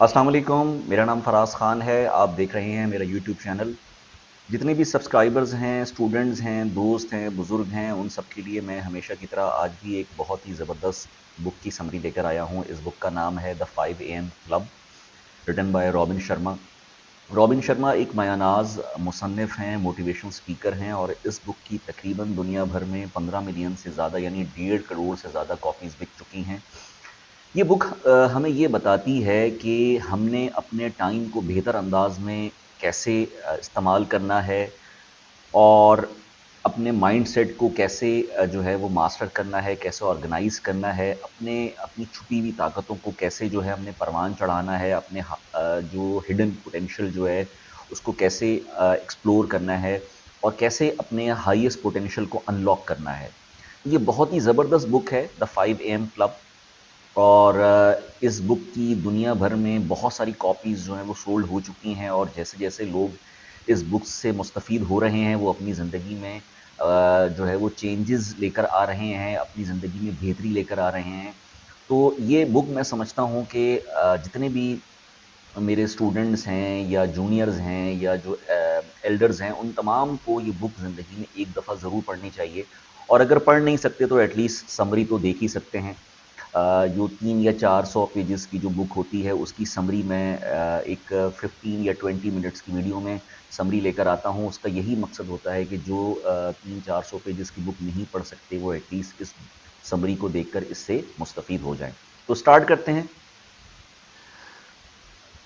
अस्सलाम वालेकुम। मेरा नाम फराज ख़ान है। आप देख रहे हैं मेरा यूट्यूब चैनल। जितने भी सब्सक्राइबर्स हैं, स्टूडेंट्स हैं, दोस्त हैं, बुज़ुर्ग हैं, उन सब के लिए मैं हमेशा की तरह आज भी एक बहुत ही ज़बरदस्त बुक की समरी लेकर आया हूँ। इस बुक का नाम है the 5 AM club, written by Robin Sharma. Robin Sharma एक मायानाज़ मुसन्निफ़ हैं, मोटिवेशनल स्पीकर हैं और इस बुक की तकरीबन दुनिया भर में 15 मिलियन से ज़्यादा यानी 1.5 करोड़ से ज़्यादा कॉपीज़ बिक चुकी हैं। ये बुक हमें ये बताती है कि हमने अपने टाइम को बेहतर अंदाज में कैसे इस्तेमाल करना है और अपने माइंडसेट को कैसे जो है वो मास्टर करना है, कैसे ऑर्गेनाइज करना है, अपनी छुपी हुई ताकतों को कैसे जो है हमने परवान चढ़ाना है, जो हिडन पोटेंशियल जो है उसको कैसे एक्सप्लोर करना है और कैसे अपने हाईएस्ट पोटेंशियल को अनलॉक करना है। ये बहुत ही ज़बरदस्त बुक है द 5 AM क्लब। और इस बुक की दुनिया भर में बहुत सारी कॉपीज़ जो हैं वो सोल्ड हो चुकी हैं और जैसे-जैसे लोग इस बुक से मुस्तफ़ीद हो रहे हैं, वो अपनी ज़िंदगी में जो है वो चेंजेस लेकर आ रहे हैं, अपनी ज़िंदगी में बेहतरी लेकर आ रहे हैं। तो ये बुक मैं समझता हूँ कि जितने भी मेरे स्टूडेंट्स हैं या जूनियर्स हैं या जो एल्डर्स हैं, उन तमाम को ये बुक ज़िंदगी में एक दफ़ा ज़रूर पढ़नी चाहिए और अगर पढ़ नहीं सकते तो एटलीस्ट समरी तो देख ही सकते हैं। जो 3 या 400 पेजेस की जो बुक होती है उसकी समरी मैं एक 15 या 20 मिनट्स की वीडियो में समरी लेकर आता हूँ। उसका यही मकसद होता है कि जो 300-400 पेजेस की बुक नहीं पढ़ सकते वो एटलीस्ट इस समरी को देखकर इससे मुस्तफ़ीद हो जाएँ। तो स्टार्ट करते हैं।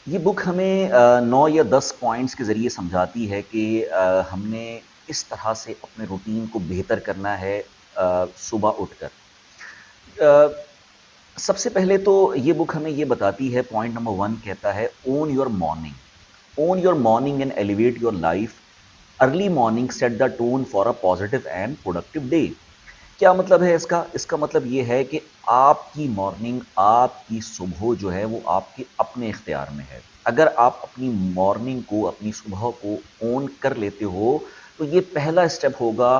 ये बुक हमें 9 या 10 पॉइंट्स के ज़रिए समझाती है कि हमने किस तरह से अपने रूटीन को बेहतर करना है सुबह उठकर। अ, सबसे पहले तो ये बुक हमें ये बताती है, पॉइंट नंबर 1 कहता है own your morning. Own your morning and elevate your life. Early morning set the tone for a positive and productive day. क्या मतलब है इसका? इसका मतलब ये है कि आपकी मॉर्निंग, आपकी सुबह जो है वो आपके अपने इख्तियार में है। अगर आप अपनी मॉर्निंग को, अपनी सुबह को ओन कर लेते हो, तो ये पहला स्टेप होगा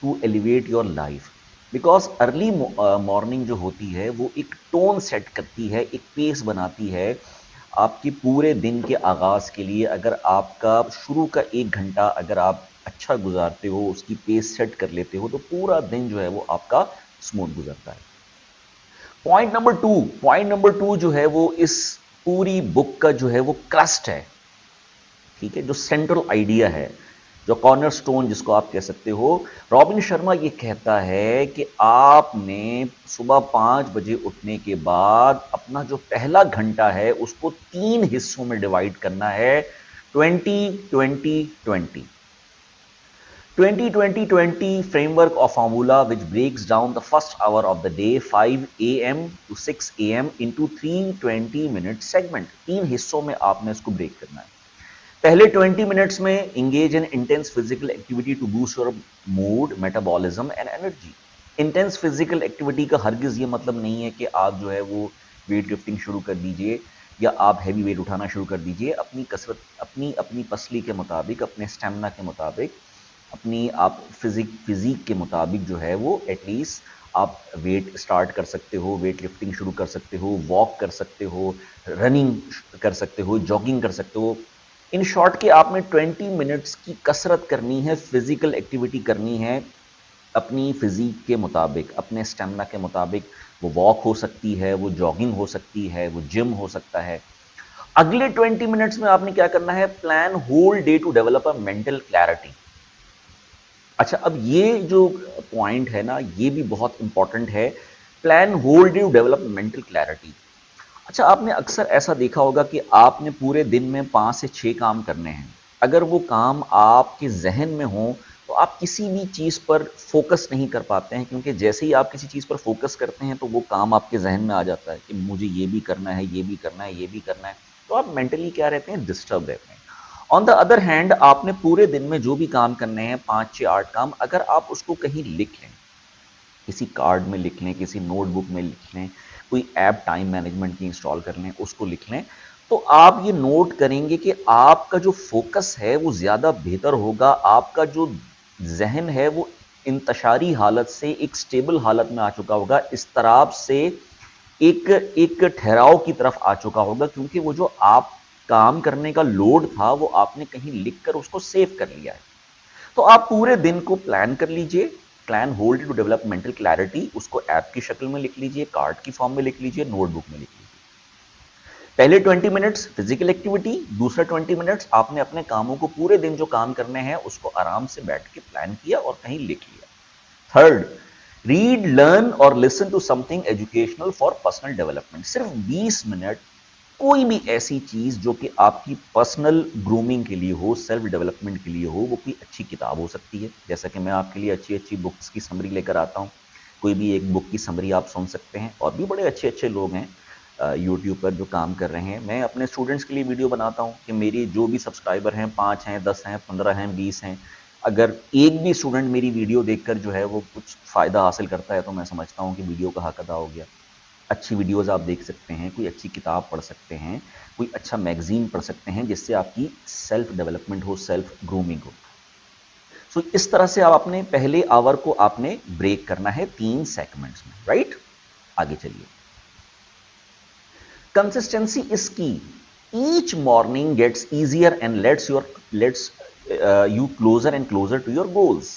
to elevate your life. Because early morning जो होती है वो एक टोन सेट करती है, एक पेस बनाती है आपके पूरे दिन के आगाज़ के लिए। अगर आपका शुरू का 1 घंटा अगर आप अच्छा गुज़ारते हो, उसकी पेस सेट कर लेते हो, तो पूरा दिन जो है वो आपका स्मूथ गुज़रता है। पॉइंट नंबर 2 जो है वो इस पूरी बुक का जो है वो क्रस्ट है, ठीक है? जो सेंट्रल आइडिया है, जो कॉर्नरस्टोन जिसको आप कह सकते हो, रॉबिन शर्मा ये कहता है कि आपने सुबह 5 बजे उठने के बाद अपना जो पहला घंटा है उसको 3 हिस्सों में डिवाइड करना है, 20-20-20। 20-20-20 framework or formula which breaks down the first hour of the day 5 a.m. to 6 a.m. into 3 20-minute segment। 3 हिस्सों में आपने इसको ब्रेक करना है। पहले 20 मिनट्स में engage in intense physical activity to boost your mood, metabolism and energy. Intense physical activity का हरगिज ये मतलब नहीं है कि आप जो है वो वेट लिफ्टिंग शुरू कर दीजिए या आप हैवी वेट उठाना शुरू कर दीजिए। अपनी कसरत, अपनी अपनी पसली के मुताबिक, अपने स्टेमिना के मुताबिक, अपनी आप फिजिक के मुताबिक जो है वो एटलीस्ट आप वेट स्टार्ट कर सकते हो, वेट लिफ्टिंग शुरू कर सकते हो, वॉक कर सकते हो, रनिंग कर सकते हो, जॉगिंग कर सकते हो। इन शॉर्ट कि आपने 20 मिनट्स की कसरत करनी है, फिजिकल एक्टिविटी करनी है अपनी फिजिक के मुताबिक, अपने स्टेमिना के मुताबिक। वो वॉक हो सकती है, वो जॉगिंग हो सकती है, वो जिम हो सकता है। अगले 20 मिनट्स में आपने क्या करना है? Plan whole day to develop a mental clarity. अच्छा, अब ये जो पॉइंट है ना, ये भी बहुत इंपॉर्टेंट है। Plan whole day to develop mental clarity. अच्छा, आपने अक्सर ऐसा देखा होगा कि आपने पूरे दिन में 5 से 6 काम करने हैं। अगर वो काम आपके ज़हन में हों, तो आप किसी भी चीज़ पर फ़ोकस नहीं कर पाते हैं, क्योंकि जैसे ही आप किसी चीज़ पर फ़ोकस करते हैं, तो वो काम आपके ज़हन में आ जाता है कि मुझे ये भी करना है, ये भी करना है, ये भी करना है। तो आप मेंटली क्या रहते हैं? डिस्टर्ब रहते हैं। ऑन द अदर हैंड आपने पूरे दिन में जो भी काम करने हैं, 5, 6, 8 काम, अगर आप उसको कहीं लिख लें, किसी कार्ड में लिख लें, किसी नोटबुक में लिख लें, कोई ऐप टाइम मैनेजमेंट की इंस्टॉल कर लें, उसको लिख लें, तो आप ये नोट करेंगे कि आपका जो फ़ोकस है वो ज़्यादा बेहतर होगा, आपका जो ज़हन है वो इंतशारी हालत से एक स्टेबल हालत में आ चुका होगा, इज़्तिराब से एक एक ठहराव की तरफ आ चुका होगा, क्योंकि वो जो आप काम करने का लोड था वो आपने कहीं लिख कर उसको सेव कर लिया है। तो आप पूरे दिन को प्लान कर लीजिए, plan hold to develop mental clarity, उसको ऐप की शक्ल में लिख लीजिए, कार्ड की फॉर्म में लिख लीजिए, नोटबुक में लिख लीजिए। पहले 20 मिनट्स फिजिकल एक्टिविटी, दूसरा 20 मिनट्स आपने अपने कामों को, पूरे दिन जो काम करने हैं उसको आराम से बैठ के प्लान किया और कहीं लिख लिया। थर्ड, रीड, लर्न और listen to something educational for personal development. सिर्फ 20 मिनट कोई भी ऐसी चीज जो कि आपकी पर्सनल ग्रूमिंग के लिए हो, सेल्फ डेवलपमेंट के लिए हो, वो कोई अच्छी किताब हो सकती है, जैसा कि मैं आपके लिए अच्छी अच्छी बुक्स की समरी लेकर आता हूं। कोई भी एक बुक की समरी आप सुन सकते हैं, और भी बड़े अच्छे अच्छे लोग हैं यूट्यूब पर जो काम कर रहे हैं। मैं अपने स्टूडेंट्स के लिए वीडियो बनाता हूं कि मेरी जो भी सब्सक्राइबर हैं, 5 हैं, 10 हैं, 15 हैं, 20 हैं, अगर एक भी स्टूडेंट मेरी वीडियो देखकर जो है वो कुछ फ़ायदा हासिल करता है तो मैं समझता हूँ कि वीडियो का हक अदा हो गया। अच्छी वीडियोज़ आप देख सकते हैं, कोई अच्छी किताब पढ़ सकते हैं, कोई अच्छा मैगज़ीन पढ़ सकते हैं, जिससे आपकी सेल्फ डेवलपमेंट हो, सेल्फ ग्रूमिंग हो। सो इस तरह से आप अपने पहले आवर को आपने ब्रेक करना है 3 सेगमेंट्स में, राइट? आगे चलिए। Consistency is key. Each morning gets easier and lets you closer and closer to your goals.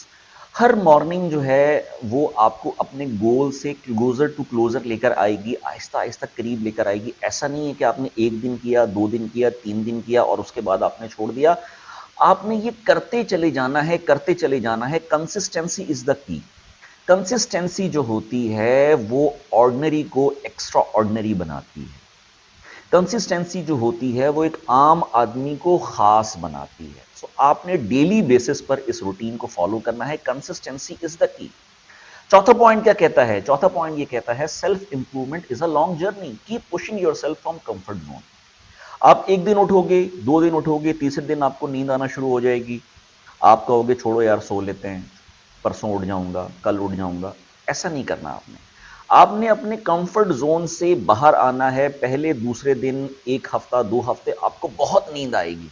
Her morning जो है वो आपको अपने गोल से क्लोजर टू क्लोजर लेकर आएगी, आहिस्ता आहिस्ता करीब लेकर आएगी। ऐसा नहीं है कि आपने 1 दिन किया, 2 दिन किया, 3 दिन किया और उसके बाद आपने छोड़ दिया। आपने ये करते चले जाना है, करते चले जाना है। Consistency is the key. Consistency जो होती है वो ऑर्डिनरी को एक्स्ट्रा ऑर्डिनरी बनाती है। कंसिस्टेंसी जो होती है वो एक आम आदमी को खास बनाती है। सो आपने डेली बेसिस पर इस रूटीन को फॉलो करना है। Consistency is the key. चौथा पॉइंट क्या कहता है? चौथा पॉइंट ये कहता है self improvement is a long journey, keep pushing yourself from comfort zone. आप एक दिन उठोगे, 2 दिन उठोगे, तीसरे दिन आपको नींद आना शुरू हो जाएगी। आप कहोगे छोड़ो यार, सो लेते हैं, परसों उठ जाऊंगा, कल उठ जाऊंगा। ऐसा नहीं करना आपने। आपने अपने कंफर्ट जोन से बाहर आना है। पहले दूसरे दिन, 1 हफ्ता, 2 हफ्ते आपको बहुत नींद आएगी।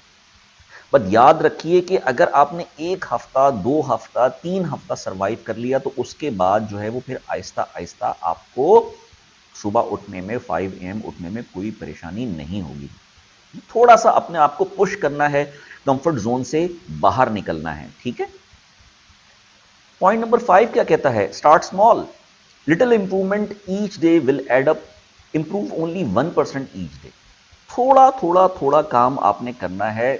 बट याद रखिए कि अगर आपने 1 हफ्ता, 2 हफ्ता, 3 हफ्ता सरवाइव कर लिया तो उसके बाद जो है वो फिर आहिस्ता आहिस्ता आपको सुबह उठने में, 5 AM उठने में कोई परेशानी नहीं होगी। थोड़ा सा अपने आप को पुश करना है, कंफर्ट जोन से बाहर निकलना है, ठीक है? पॉइंट नंबर 5 क्या कहता है? Start small, little improvement each day will add up, improve only 1% each day. थोड़ा थोड़ा थोड़ा काम आपने करना है।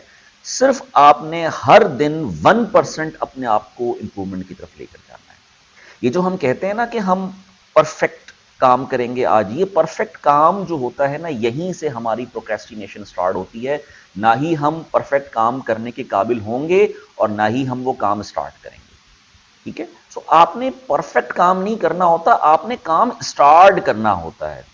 सिर्फ आपने हर दिन 1% अपने आप को इंप्रूवमेंट की तरफ लेकर जाना है। ये जो हम कहते हैं ना कि हम परफेक्ट काम करेंगे आज, ये परफेक्ट काम जो होता है ना, यहीं से हमारी प्रोक्रेस्टिनेशन स्टार्ट होती है। ना ही हम परफेक्ट काम करने के काबिल होंगे और ना ही हम वो काम स्टार्ट करेंगे, ठीक है? सो आपने परफेक्ट काम नहीं करना होता, आपने काम स्टार्ट करना होता है।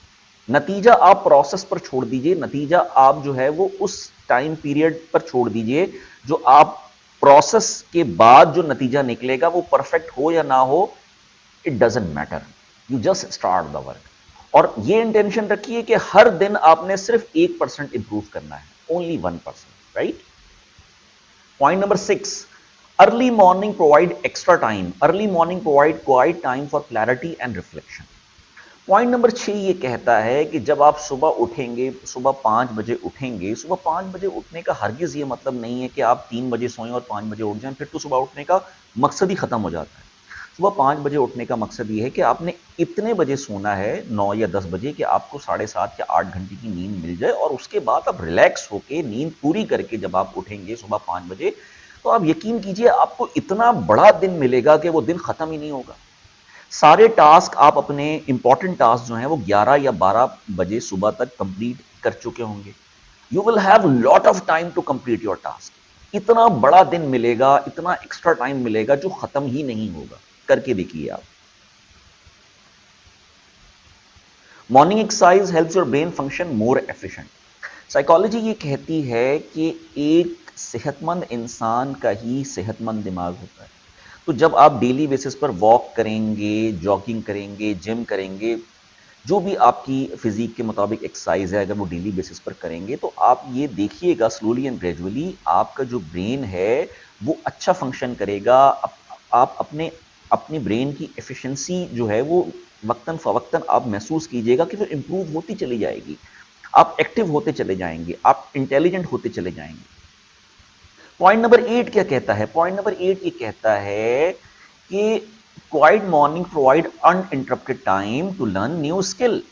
नतीजा आप प्रोसेस पर छोड़ दीजिए, नतीजा आप जो है वो उस टाइम पीरियड पर छोड़ दीजिए जो आप प्रोसेस के बाद जो नतीजा निकलेगा वो परफेक्ट हो या ना हो, it doesn't matter. You just start the work. और ये इंटेंशन रखिए कि हर दिन आपने सिर्फ 1% इंप्रूव करना है, only 1%, right? Point number 6, early morning provide extra time. Early morning provide quiet time for clarity and reflection. Point number 6 ये कहता है कि जब आप सुबह उठेंगे, सुबह 5 बजे उठेंगे, सुबह 5 बजे उठने का हरगिज ये मतलब नहीं है कि आप 3 बजे सोएं और 5 बजे उठ जाएं, फिर तो सुबह उठने का मकसद ही खत्म हो जाता है। सुबह 5 बजे उठने का मकसद ये है कि आपने इतने बजे सोना है, 9 या 10 बजे, कि आपको 7.5 या 8 घंटे की नींद मिल जाए और उसके बाद आप रिलैक्स होके नींद पूरी करके जब आप उठेंगे सुबह 5 बजे, तो आप यकीन कीजिए आपको इतना बड़ा दिन मिलेगा कि वो दिन खत्म ही नहीं होगा। सारे टास्क आप अपने इंपॉर्टेंट टास्क जो हैं वो 11 या 12 बजे सुबह तक कंप्लीट कर चुके होंगे। You will have lot of time to complete your task. इतना बड़ा दिन मिलेगा, इतना एक्स्ट्रा टाइम मिलेगा जो खत्म ही नहीं होगा। करके देखिए आप। Morning exercise helps your brain function more efficient. Psychology ये कहती है कि एक सेहतमंद इंसान का ही सेहतमंद दिमाग होता है। तो जब आप डेली बेसिस पर वॉक करेंगे, जॉगिंग करेंगे, जिम करेंगे, जो भी आपकी फिजिक के मुताबिक एक्सरसाइज है, अगर वो डेली बेसिस पर करेंगे तो आप ये देखिएगा स्लोली एंड ग्रेजुअली आपका जो ब्रेन है वो अच्छा फंक्शन करेगा। आप अपने अपनी ब्रेन की एफिशिएंसी जो है वो वक्तन फवक्तन आप महसूस कीजिएगा कि वो इंप्रूव होती चली जाएगी, आप एक्टिव होते चले जाएंगे, आप इंटेलिजेंट होते चले जाएंगे। पॉइंट नंबर 8 क्या कहता है? पॉइंट नंबर 8 ये कहता है कि quiet morning provide uninterrupted time to learn new skill.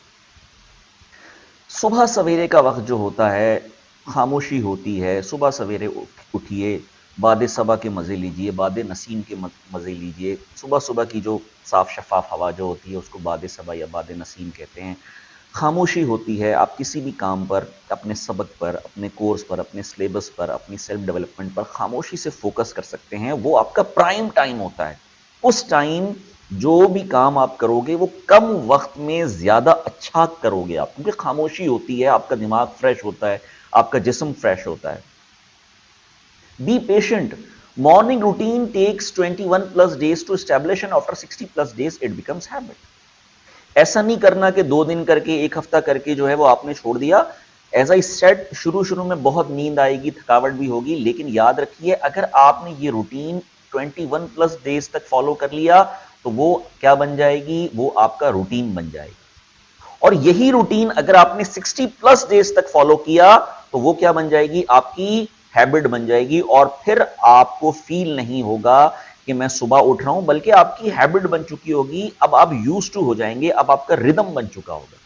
सुबह सवेरे का वक्त जो होता है, खामोशी होती है, सुबह सवेरे उठिए, बाद सबा के मज़े लीजिए, बाद नसीम के मज़े लीजिए। सुबह सुबह की जो साफ शफाफ हवा जो होती है उसको बाद सबा या बाद नसीम कहते हैं। खामोशी होती है, आप किसी भी काम पर, अपने सबक पर, अपने कोर्स पर, अपने सिलेबस पर, अपनी सेल्फ डेवलपमेंट पर खामोशी से फोकस कर सकते हैं। वो आपका प्राइम टाइम होता है। उस टाइम जो भी काम आप करोगे वो कम वक्त में ज्यादा अच्छा करोगे आप, क्योंकि खामोशी होती है, आपका दिमाग फ्रेश होता है, आपका जिस्म फ्रेश होता है। Be patient. Morning routine takes 21 plus days to establish and after 60 plus days it becomes habit. ऐसा नहीं करना कि 2 दिन करके, एक हफ्ता करके जो है वो आपने छोड़ दिया। एज आई सेड, शुरू शुरू में बहुत नींद आएगी, थकावट भी होगी, लेकिन याद रखिए अगर आपने ये रूटीन 21 प्लस डेज तक फॉलो कर लिया तो वो क्या बन जाएगी? वो आपका रूटीन बन जाएगी। और यही रूटीन अगर आपने 60 प्लस डेज तक फॉलो किया तो वो क्या बन जाएगी? आपकी हैबिट बन जाएगी। और फिर आपको फील नहीं होगा कि मैं सुबह उठ रहा हूं, बल्कि आपकी हैबिट बन चुकी होगी। अब आप यूज टू हो जाएंगे, अब आपका रिदम बन चुका होगा।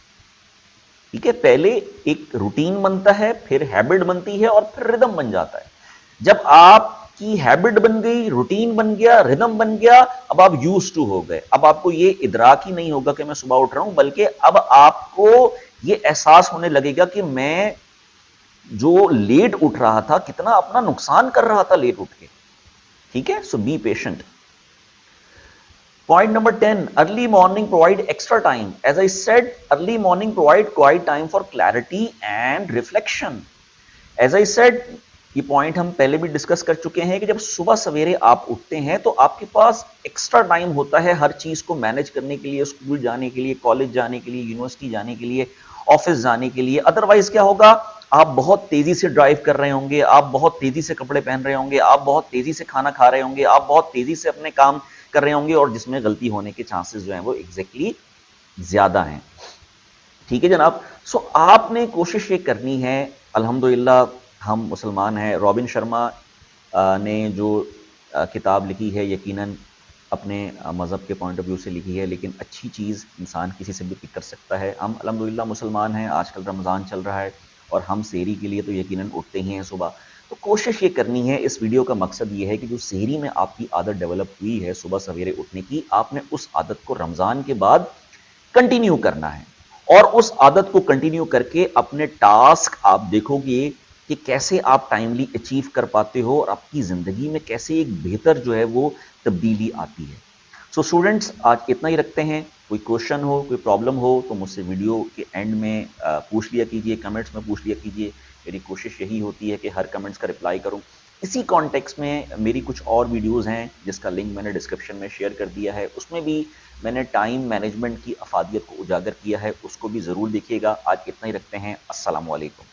ठीक है, पहले एक रूटीन बनता है, फिर हैबिट बनती है और फिर रिदम बन जाता है। जब आपकी हैबिट बन गई, रूटीन बन गया, रिदम बन गया, अब आप यूज टू हो गए। अब आपको ये इदराक ही नहीं होगा कि मैं सुबह उठ रहा हूं, बल्कि अब आपको ये एहसास होने लगेगा कि मैं जो लेट उठ रहा था कितना अपना नुकसान कर रहा था लेट उठ के। ठीक है, सो be patient. Point number 10, early morning provide extra time. As I said, early morning provide quiet time for clarity and reflection. As I said, ये पॉइंट हम पहले भी डिस्कस कर चुके हैं कि जब सुबह सवेरे आप उठते हैं तो आपके पास एक्स्ट्रा टाइम होता है हर चीज को मैनेज करने के लिए, स्कूल जाने के लिए, कॉलेज जाने के लिए, यूनिवर्सिटी जाने के लिए, ऑफिस जाने के लिए। अदरवाइज क्या होगा? आप बहुत तेजी से ड्राइव कर रहे होंगे, आप बहुत तेजी से कपड़े पहन रहे होंगे, आप बहुत तेजी से खाना खा रहे होंगे, आप बहुत तेजी से अपने काम कर रहे होंगे, और जिसमें गलती होने के चांसेस जो हैं वो एग्जैक्टली ज्यादा हैं। ठीक है जनाब। सो आपने कोशिश ये करनी है, अल्हम्दुलिल्लाह हम मुसलमान हैं। रॉबिन शर्मा ने जो किताब लिखी है यकीनन अपने मज़हब के पॉइंट ऑफ व्यू से लिखी है, लेकिन अच्छी चीज़ इंसान किसी से भी पिक कर सकता है। हम अल्हम्दुलिल्लाह मुसलमान हैं, आजकल रमज़ान चल रहा है और हम सेहरी के लिए तो यकीनन उठते ही हैं सुबह। तो कोशिश ये करनी है, इस वीडियो का मकसद ये है कि जो सेहरी में आपकी आदत डेवलप हुई है सुबह सवेरे उठने की, आपने उस आदत को रमज़ान के बाद कंटिन्यू करना है। और उस आदत को कंटिन्यू करके अपने टास्क आप देखोगे कि कैसे आप टाइमली अचीव कर पाते हो और आपकी जिंदगी में कैसे एक बेहतर जो है वो तब्दीली आती है। सो स्टूडेंट्स, आज इतना ही रखते हैं। कोई क्वेश्चन हो, कोई प्रॉब्लम हो तो मुझसे वीडियो के एंड में पूछ लिया कीजिए, कमेंट्स में पूछ लिया कीजिए। मेरी कोशिश यही होती है कि हर कमेंट्स का रिप्लाई करूं। इसी कॉन्टेक्स्ट में मेरी कुछ और वीडियोस हैं जिसका लिंक मैंने डिस्क्रिप्शन में शेयर कर दिया है, उसमें भी मैंने टाइम मैनेजमेंट की अफादियत को उजागर किया है, उसको भी ज़रूर देखिएगा। आज इतना ही रखते हैं। अस्सलाम वालेकुम।